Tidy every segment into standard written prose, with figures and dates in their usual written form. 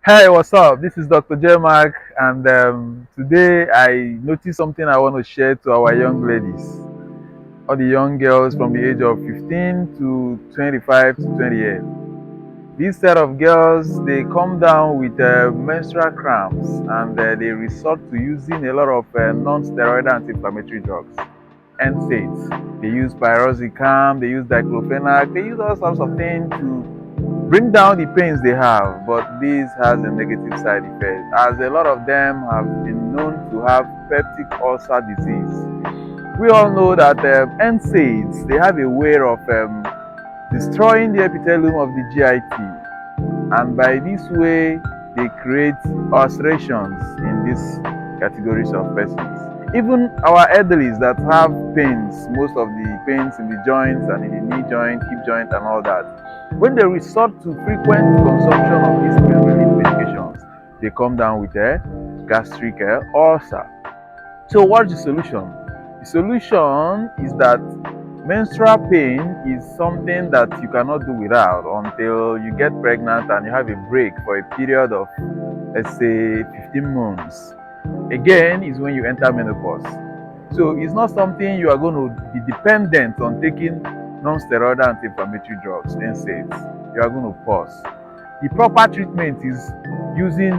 Hey, what's up? This is Dr. J Mark, and today I noticed something I want to share to our young ladies, all the young girls from the age of 15 to 25 to 28. This set of girls, they come down with menstrual cramps, and they resort to using a lot of non-steroidal anti-inflammatory drugs, NSAIDs. They use pyrozicam, they use diclofenac, they use all sorts of things to bring down the pains they have, but this has a negative side effect, as a lot of them have been known to have peptic ulcer disease. We all know that NSAIDs, they have a way of destroying the epithelium of the GIT, and by this way they create ulcerations in these categories of persons. Even our elderlies that have pains, most of the pains in the joints and in the knee joint, hip joint, and all that, when they resort to frequent consumption of these pain relief medications, they come down with a gastric ulcer. So, what's the solution? The solution is that menstrual pain is something that you cannot do without until you get pregnant and you have a break for a period of, let's say, 15 months. Again, is when you enter menopause. So it's not something you are going to be dependent on taking non-steroidal anti-inflammatory drugs, NSAIDs. You are going to pause. The proper treatment is using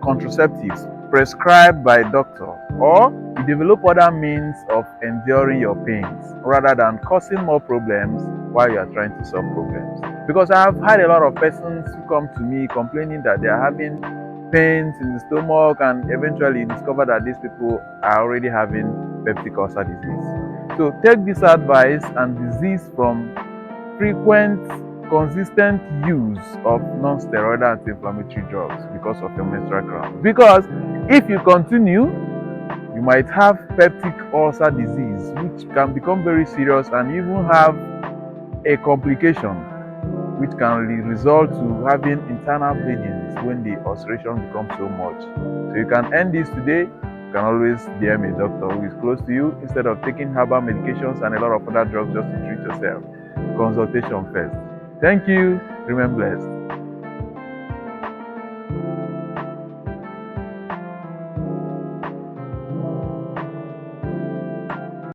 contraceptives prescribed by a doctor, or you develop other means of enduring your pains rather than causing more problems while you are trying to solve problems. Because I have had a lot of persons who come to me complaining that they are having pains in the stomach, and eventually discover that these people are already having peptic ulcer disease. So take this advice and desist from frequent, consistent use of non-steroidal anti-inflammatory drugs because of your menstrual cramp. Because if you continue, you might have peptic ulcer disease, which can become very serious and even have a complication which can result to having internal bleedings when the ulceration becomes so much. So you can end this today. You can always DM a doctor who is close to you instead of taking herbal medications and a lot of other drugs just to treat yourself. Consultation first. Thank you. Remain blessed.